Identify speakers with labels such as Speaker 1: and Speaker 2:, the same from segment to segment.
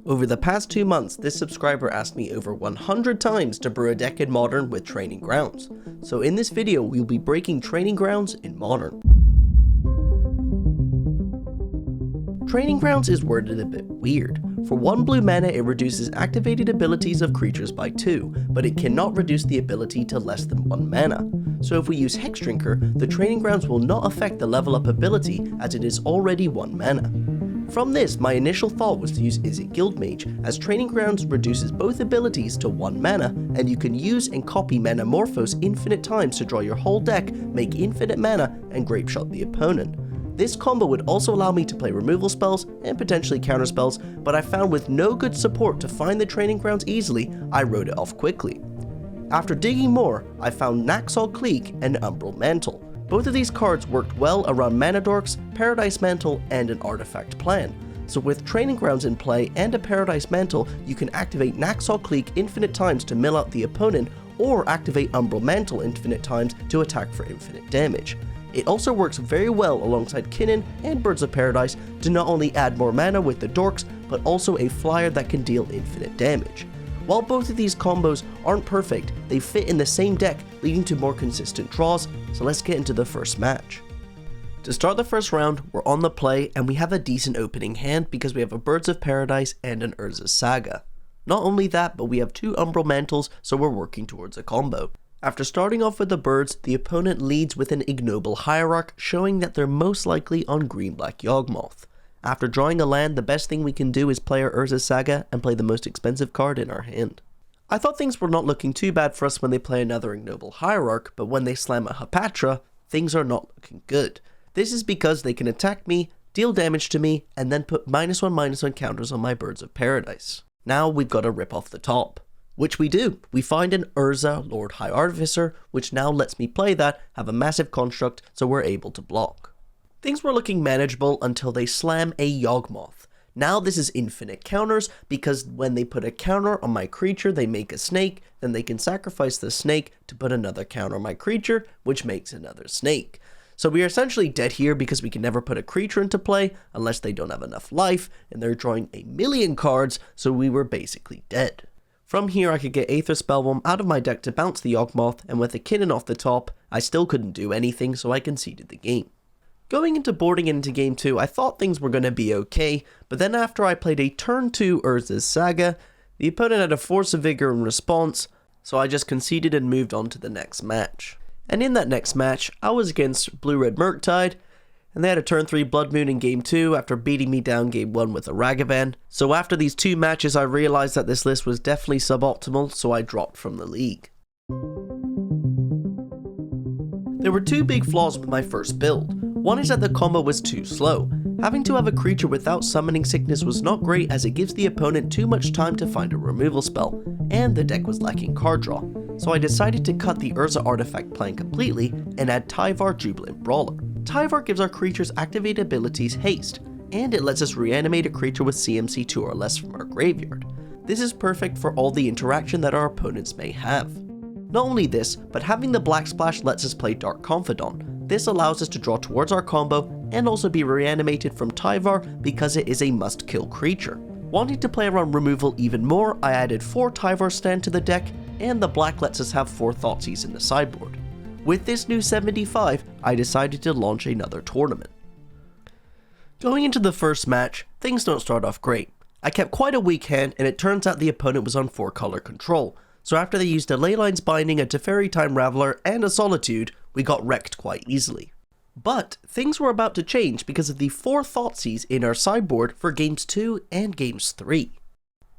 Speaker 1: Over the past 2 months, this subscriber asked me over 100 times to brew a deck in Modern with Training Grounds. So in this video, we'll be breaking Training Grounds in Modern. Training Grounds is worded a bit weird. For 1 blue mana, it reduces activated abilities of creatures by 2, but it cannot reduce the ability to less than 1 mana. So if we use Hexdrinker, the Training Grounds will not affect the level up ability as it is already 1 mana. From this, my initial thought was to use Izzet Guildmage, as Training Grounds reduces both abilities to 1 mana, and you can use and copy Manamorphose infinite times to draw your whole deck, make infinite mana, and Grapeshot the opponent. This combo would also allow me to play removal spells and potentially counter spells, but I found with no good support to find the Training Grounds easily, I wrote it off quickly. After digging more, I found Naxal Clique and Umbral Mantle. Both of these cards worked well around Mana Dorks, Paradise Mantle, and an Artifact plan. So with Training Grounds in play and a Paradise Mantle, you can activate Naxal Clique infinite times to mill out the opponent, or activate Umbral Mantle infinite times to attack for infinite damage. It also works very well alongside Kinnan and Birds of Paradise to not only add more mana with the Dorks, but also a flyer that can deal infinite damage. While both of these combos aren't perfect, they fit in the same deck, leading to more consistent draws, so let's get into the first match. To start the first round, we're on the play and we have a decent opening hand because we have a Birds of Paradise and an Urza's Saga. Not only that, but we have 2 Umbral Mantles, so we're working towards a combo. After starting off with the birds, the opponent leads with an Ignoble Hierarch, showing that they're most likely on green-black Yawgmoth. After drawing a land, the best thing we can do is play our Urza's Saga and play the most expensive card in our hand. I thought things were not looking too bad for us when they play another Ignoble Hierarch, but when they slam a Hapatra, things are not looking good. This is because they can attack me, deal damage to me, and then put -1/-1 counters on my Birds of Paradise. Now we've got to rip off the top. Which we do. We find an Urza Lord High Artificer, which now lets me play that, have a massive construct, so we're able to block. Things were looking manageable until they slam a Yawgmoth. Now this is infinite counters, because when they put a counter on my creature, they make a snake, then they can sacrifice the snake to put another counter on my creature, which makes another snake. So we are essentially dead here because we can never put a creature into play unless they don't have enough life, and they're drawing a million cards, so we were basically dead. From here I could get Aether Spellbomb out of my deck to bounce the Yawgmoth, and with a Kinnan off the top, I still couldn't do anything, so I conceded the game. Going into boarding into game 2, I thought things were going to be okay, but then after I played a turn 2 Urza's Saga, the opponent had a Force of Vigor in response, so I just conceded and moved on to the next match. And in that next match, I was against Blue-Red Murktide, and they had a turn 3 Blood Moon in game 2 after beating me down game 1 with a Ragavan. So after these 2 matches I realized that this list was definitely suboptimal, so I dropped from the league. There were 2 big flaws with my first build. One is that the combo was too slow. Having to have a creature without Summoning Sickness was not great as it gives the opponent too much time to find a removal spell, and the deck was lacking card draw. So I decided to cut the Urza artifact plan completely and add Tyvar Jubilant Brawler. Tyvar gives our creatures activate abilities haste, and it lets us reanimate a creature with CMC 2 or less from our graveyard. This is perfect for all the interaction that our opponents may have. Not only this, but having the Black Splash lets us play Dark Confidant. This allows us to draw towards our combo and also be reanimated from Tyvar because it is a must-kill creature. Wanting to play around removal even more, I added 4 Tyvar Stand to the deck, and the black lets us have 4 Thoughtseize in the sideboard. With this new 75, I decided to launch another tournament. Going into the first match, things don't start off great. I kept quite a weak hand, and it turns out the opponent was on 4-color control, so after they used a Leyline's Binding, a Teferi Time Raveler, and a Solitude, we got wrecked quite easily. But things were about to change because of the 4 Thoughtseize in our sideboard for games 2 and games 3.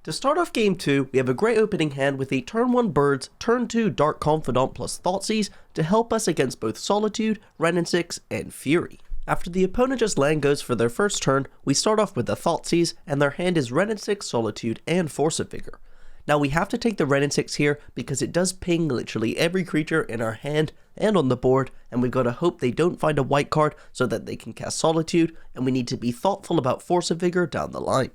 Speaker 1: To start off game 2, we have a great opening hand with a turn 1 Birds, turn 2 Dark Confidant plus Thoughtseize to help us against both Solitude, Wrenn and 6, and Fury. After the opponent just land goes for their first turn, we start off with the Thoughtseize, and their hand is Wrenn and 6, Solitude, and Force of Vigor. Now we have to take the Wrenn and 6 here because it does ping literally every creature in our hand and on the board, and we've got to hope they don't find a white card so that they can cast Solitude, and we need to be thoughtful about Force of Vigor down the line.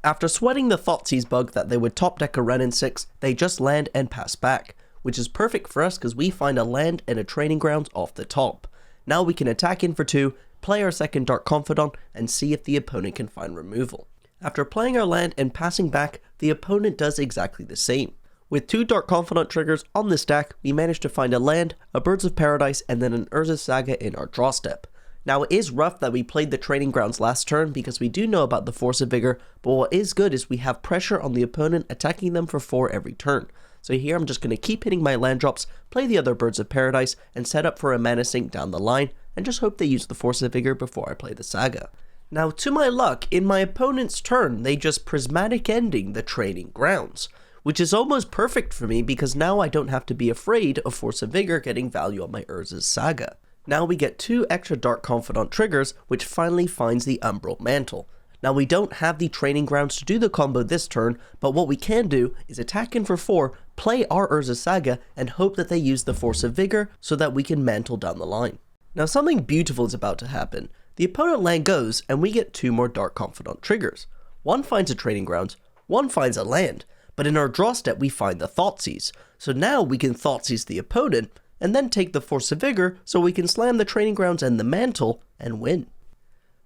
Speaker 1: After sweating the Thoughtseize bug that they would top deck a Wrenn and 6, they just land and pass back, which is perfect for us because we find a land and a Training Grounds off the top. Now we can attack in for 2, play our second Dark Confidant, and see if the opponent can find removal. After playing our land and passing back, the opponent does exactly the same. With 2 Dark Confidant triggers on this deck, we managed to find a land, a Birds of Paradise, and then an Urza's Saga in our draw step. Now it is rough that we played the Training Grounds last turn because we do know about the Force of Vigor, but what is good is we have pressure on the opponent attacking them for 4 every turn. So here I'm just going to keep hitting my land drops, play the other Birds of Paradise, and set up for a mana sink down the line, and just hope they use the Force of Vigor before I play the Saga. Now to my luck, in my opponent's turn, they just Prismatic Ending the Training Grounds, which is almost perfect for me because now I don't have to be afraid of Force of Vigor getting value on my Urza's Saga. Now we get 2 extra Dark Confidant triggers, which finally finds the Umbral Mantle. Now we don't have the Training Grounds to do the combo this turn, but what we can do is attack in for 4, play our Urza's Saga, and hope that they use the Force of Vigor so that we can mantle down the line. Now something beautiful is about to happen. The opponent land goes, and we get 2 more Dark Confidant triggers. One finds a Training Grounds, one finds a land, but in our draw step we find the Thoughtseize. So now we can Thoughtseize the opponent, and then take the Force of Vigor so we can slam the Training Grounds and the Mantle and win.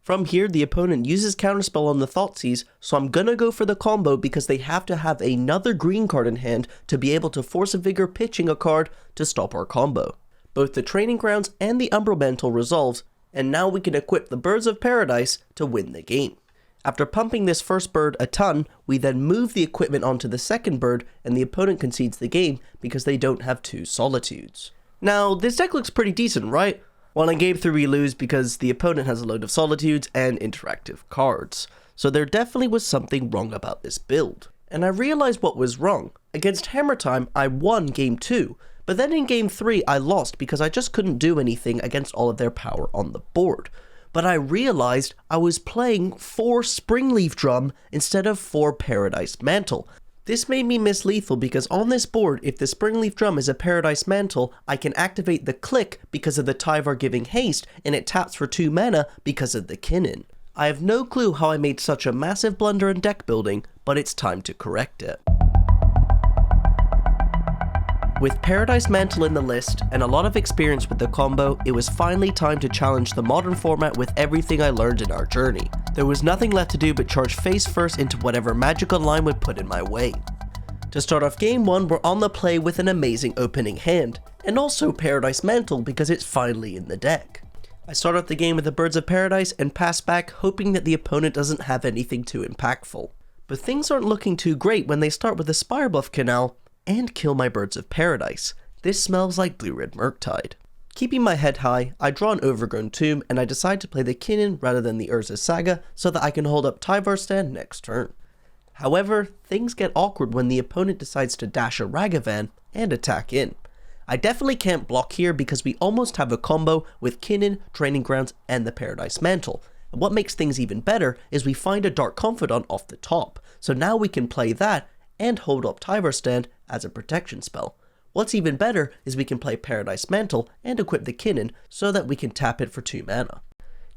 Speaker 1: From here, the opponent uses Counterspell on the Thoughtseize, so I'm gonna go for the combo because they have to have another green card in hand to be able to Force of Vigor pitching a card to stop our combo. Both the Training Grounds and the Umbral Mantle resolves, and now we can equip the Birds of Paradise to win the game. After pumping this first bird a ton, we then move the equipment onto the second bird, and the opponent concedes the game because they don't have 2 Solitudes. Now, this deck looks pretty decent, right? Well, in game 3 we lose because the opponent has a load of Solitudes and interactive cards. So there definitely was something wrong about this build. And I realized what was wrong. Against Hammer Time, I won game 2, but then in game 3 I lost because I just couldn't do anything against all of their power on the board. But I realized I was playing 4 Springleaf Drum instead of 4 Paradise Mantle. This made me miss lethal because on this board, if the Springleaf Drum is a Paradise Mantle, I can activate the Click because of the Tyvar giving haste, and it taps for 2 mana because of the Kinnan. I have no clue how I made such a massive blunder in deck building, but it's time to correct it. With Paradise Mantle in the list, and a lot of experience with the combo, it was finally time to challenge the modern format with everything I learned in our journey. There was nothing left to do but charge face first into whatever magical line would put in my way. To start off game 1, we're on the play with an amazing opening hand, and also Paradise Mantle because it's finally in the deck. I start off the game with the Birds of Paradise and pass back hoping that the opponent doesn't have anything too impactful. But things aren't looking too great when they start with a Spirebuff Canal and kill my Birds of Paradise. This smells like Blue-Red Murktide. Keeping my head high, I draw an Overgrown Tomb and I decide to play the Kinnan rather than the Urza's Saga so that I can hold up Tyvar's stand next turn. However, things get awkward when the opponent decides to dash a Ragavan and attack in. I definitely can't block here because we almost have a combo with Kinnan, Training Grounds, and the Paradise Mantle. And what makes things even better is we find a Dark Confidant off the top, so now we can play that and hold up Tyvar's stand as a protection spell. What's even better is we can play Paradise Mantle and equip the Kinnan so that we can tap it for 2 mana.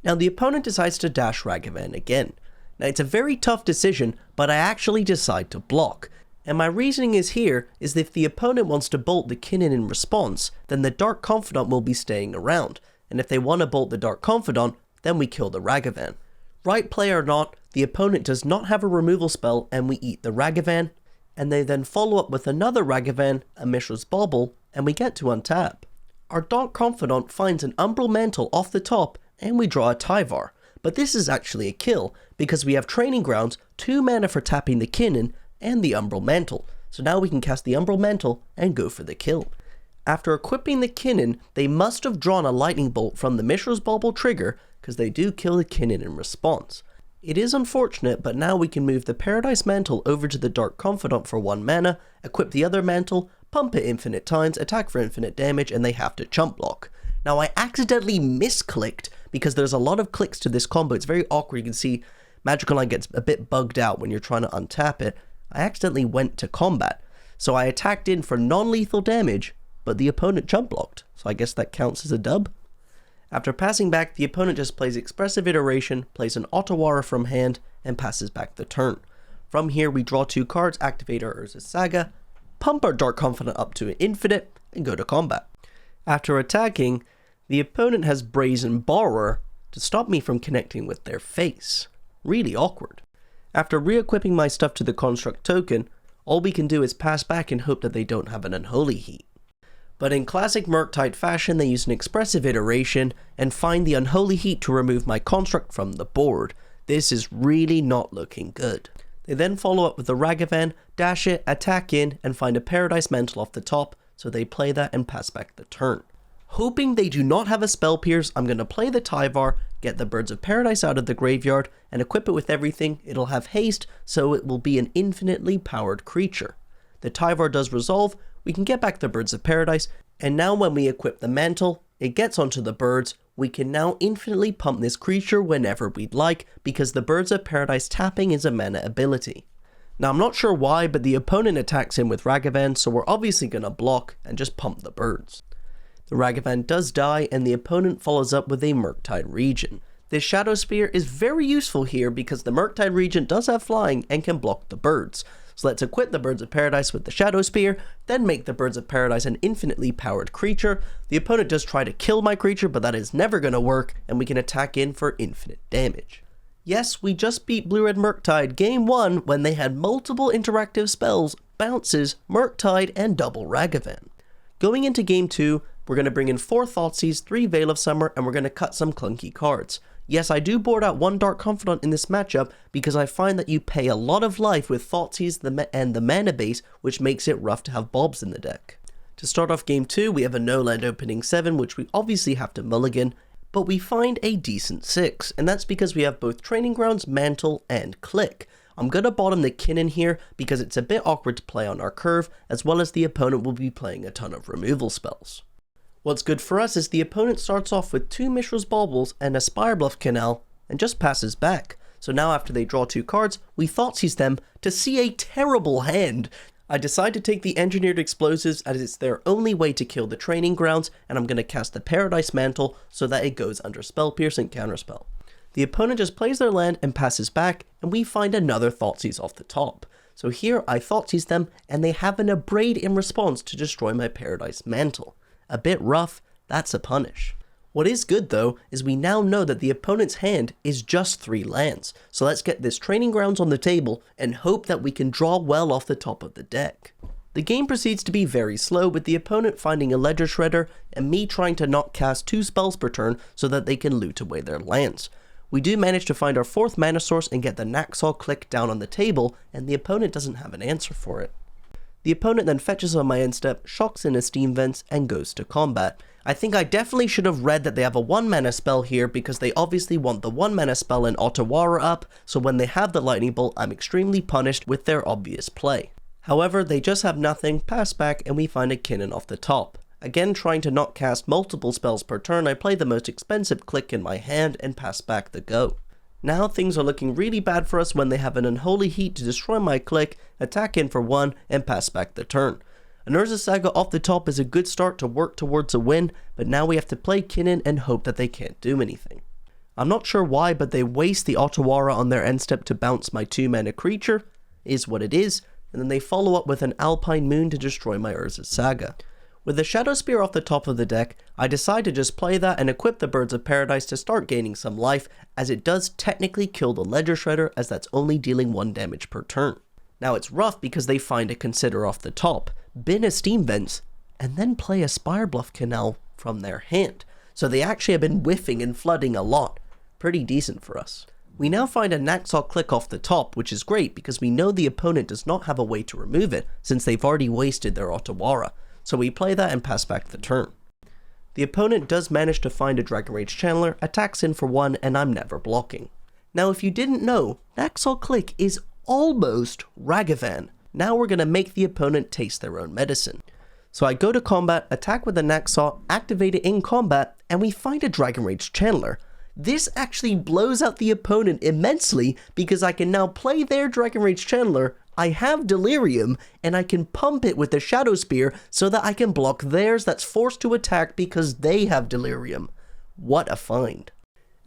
Speaker 1: Now the opponent decides to dash Ragavan again. Now it's a very tough decision, but I actually decide to block. And my reasoning is here is that if the opponent wants to bolt the Kinnan in response, then the Dark Confidant will be staying around. And if they want to bolt the Dark Confidant, then we kill the Ragavan. Right play or not, the opponent does not have a removal spell and we eat the Ragavan, and they then follow up with another Ragavan, a Mishra's Bauble, and we get to untap. Our Dark Confidant finds an Umbral Mantle off the top, and we draw a Tyvar. But this is actually a kill, because we have Training Grounds, 2 mana for tapping the Kinnan, and the Umbral Mantle. So now we can cast the Umbral Mantle and go for the kill. After equipping the Kinnan, they must have drawn a Lightning Bolt from the Mishra's Bauble trigger, because they do kill the Kinnan in response. It is unfortunate, but now we can move the Paradise Mantle over to the Dark Confidant for 1 mana, equip the other Mantle, pump it infinite times, attack for infinite damage, and they have to chump block. Now I accidentally misclicked because there's a lot of clicks to this combo. It's very awkward. You can see Magical Line gets a bit bugged out when you're trying to untap it. I accidentally went to combat, so I attacked in for non-lethal damage, but the opponent chump blocked, so I guess that counts as a dub. After passing back, the opponent just plays Expressive Iteration, plays an Ottawara from hand, and passes back the turn. From here, we draw 2 cards, activate our Urza's Saga, pump our Dark Confidant up to an infinite, and go to combat. After attacking, the opponent has Brazen Borrower to stop me from connecting with their face. Really awkward. After re-equipping my stuff to the construct token, all we can do is pass back and hope that they don't have an Unholy Heat. But in classic Murktide fashion, they use an expressive iteration and find the Unholy Heat to remove my construct from the board. This is really not looking good. They then follow up with the Ragavan, dash it, attack in, and find a Paradise Mantle off the top, so they play that and pass back the turn. Hoping they do not have a Spell Pierce, I'm going to play the Tyvar, get the Birds of Paradise out of the graveyard, and equip it with everything. It'll have haste, so it will be an infinitely powered creature. The Tyvar does resolve, we can get back the Birds of Paradise, and now when we equip the Mantle, it gets onto the birds. We can now infinitely pump this creature whenever we'd like, because the Birds of Paradise tapping is a mana ability. Now I'm not sure why, but the opponent attacks in with Ragavan, so we're obviously going to block and just pump the birds. The Ragavan does die, and the opponent follows up with a Murktide Regent. This Shadow Spear is very useful here because the Murktide Regent does have flying and can block the birds. So let's equip the Birds of Paradise with the Shadow Spear, then make the Birds of Paradise an infinitely powered creature. The opponent does try to kill my creature, but that is never going to work, and we can attack in for infinite damage. Yes, we just beat Blue-Red Murktide Game 1 when they had multiple interactive spells, bounces, Murktide, and double Ragavan. Going into Game 2, we're going to bring in 4 Thoughtseize, 3 Veil of Summer, and we're going to cut some clunky cards. Yes, I do board out 1 Dark Confidant in this matchup because I find that you pay a lot of life with Thoughtseize and the mana base, which makes it rough to have Bobs in the deck. To start off Game 2, we have a no-land opening 7, which we obviously have to mulligan, but we find a decent 6, and that's because we have both Training Grounds, Mantle, and Click. I'm going to bottom the Kinnan here because it's a bit awkward to play on our curve, as well as the opponent will be playing a ton of removal spells. What's good for us is the opponent starts off with 2 Mishra's Baubles and a Spirebluff Canal, and just passes back. So now after they draw 2 cards, we Thoughtseize them to see a terrible hand. I decide to take the Engineered Explosives as it's their only way to kill the Training Grounds, and I'm going to cast the Paradise Mantle so that it goes under Spell Pierce and Counterspell. The opponent just plays their land and passes back, and we find another Thoughtseize off the top. So here I Thoughtseize them, and they have an Abrade in response to destroy my Paradise Mantle. A bit rough, that's a punish. What is good though, is we now know that the opponent's hand is just 3 lands, so let's get this Training Grounds on the table and hope that we can draw well off the top of the deck. The game proceeds to be very slow, with the opponent finding a Ledger Shredder and me trying to not cast 2 spells per turn so that they can loot away their lands. We do manage to find our 4th mana source and get the Naxal Click down on the table, and the opponent doesn't have an answer for it. The opponent then fetches on my end step, shocks in a Steam Vents, and goes to combat. I think I definitely should have read that they have a 1 mana spell here because they obviously want the 1 mana spell in Otawara up, so when they have the Lightning Bolt, I'm extremely punished with their obvious play. However, they just have nothing, pass back, and we find a Kinnan off the top. Again, trying to not cast multiple spells per turn, I play the most expensive Click in my hand and pass back the go. Now things are looking really bad for us when they have an Unholy Heat to destroy my Click, attack in for 1, and pass back the turn. An Urza Saga off the top is a good start to work towards a win, but now we have to play Kinnan and hope that they can't do anything. I'm not sure why, but they waste the Otawara on their end step to bounce my 2 mana creature, is what it is, and then they follow up with an Alpine Moon to destroy my Urza Saga. With the Shadow Spear off the top of the deck, I decide to just play that and equip the Birds of Paradise to start gaining some life, as it does technically kill the Ledger Shredder, as that's only dealing 1 damage per turn. Now it's rough because they find a Consider off the top, bin a Steam Vents, and then play a Spirebluff Canal from their hand. So they actually have been whiffing and flooding a lot. Pretty decent for us. We now find a Naxal Click off the top, which is great because we know the opponent does not have a way to remove it, since they've already wasted their Otawara. So we play that and pass back the turn. The opponent does manage to find a Dragon Rage Channeler, attacks in for 1, and I'm never blocking. Now if you didn't know, Naxal Click is almost Ragavan. Now we're going to make the opponent taste their own medicine. So I go to combat, attack with a Naxal, activate it in combat, and we find a Dragon Rage Channeler. This actually blows out the opponent immensely because I can now play their Dragon Rage Channeler, I have Delirium, and I can pump it with the Shadow Spear so that I can block theirs that's forced to attack because they have Delirium. What a find.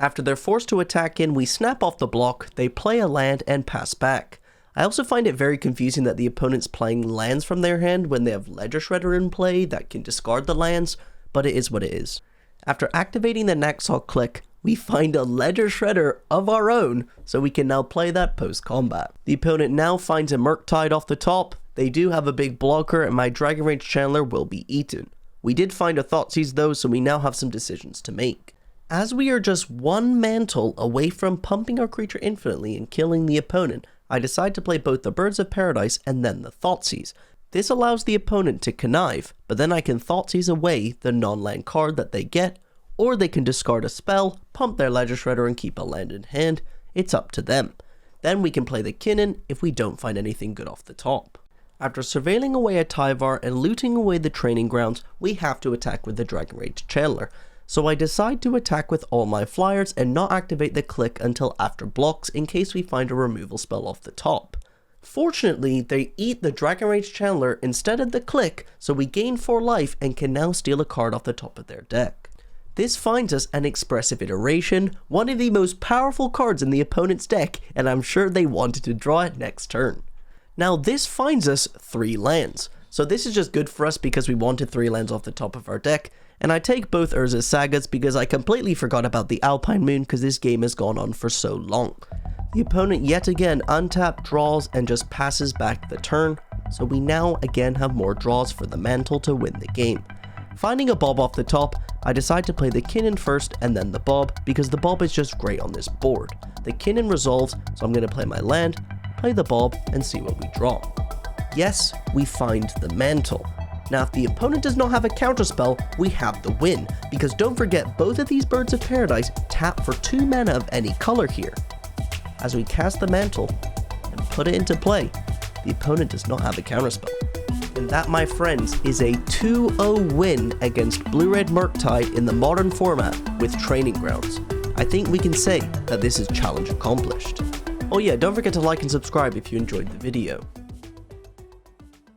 Speaker 1: After they're forced to attack in, we snap off the block, they play a land, and pass back. I also find it very confusing that the opponent's playing lands from their hand when they have Ledger Shredder in play that can discard the lands, but it is what it is. After activating the Naxal click, we find a Ledger Shredder of our own, so we can now play that post-combat. The opponent now finds a Murktide off the top. They do have a big blocker, and my Dragon Rage Chandler will be eaten. We did find a Thoughtseize though, so we now have some decisions to make. As we are just one mantle away from pumping our creature infinitely and killing the opponent, I decide to play both the Birds of Paradise and then the Thoughtseize. This allows the opponent to connive, but then I can Thoughtseize away the non-land card that they get, or they can discard a spell, pump their Ledger Shredder and keep a land in hand. It's up to them. Then we can play the Kinnan if we don't find anything good off the top. After surveilling away a Tyvar and looting away the training grounds, we have to attack with the Dragon Rage Chandler. So I decide to attack with all my flyers and not activate the click until after blocks in case we find a removal spell off the top. Fortunately, they eat the Dragon Rage Chandler instead of the click, so we gain 4 life and can now steal a card off the top of their deck. This finds us an Expressive Iteration, one of the most powerful cards in the opponent's deck, and I'm sure they wanted to draw it next turn. Now this finds us 3 lands, so this is just good for us because we wanted 3 lands off the top of our deck, and I take both Urza's Sagas because I completely forgot about the Alpine Moon because this game has gone on for so long. The opponent yet again untaps, draws, and just passes back the turn, so we now again have more draws for the mantle to win the game. Finding a Bob off the top, I decide to play the Kinnan first and then the Bob because the Bob is just great on this board. The Kinnan resolves, so I'm going to play my land, play the Bob, and see what we draw. Yes, we find the mantle. Now if the opponent does not have a counterspell, we have the win, because don't forget both of these Birds of Paradise tap for 2 mana of any color here. As we cast the mantle and put it into play, the opponent does not have a counterspell. And that, my friends, is a 2-0 win against Blue-Red Murktide in the modern format with Training Grounds. I think we can say that this is challenge accomplished. Oh yeah, don't forget to like and subscribe if you enjoyed the video.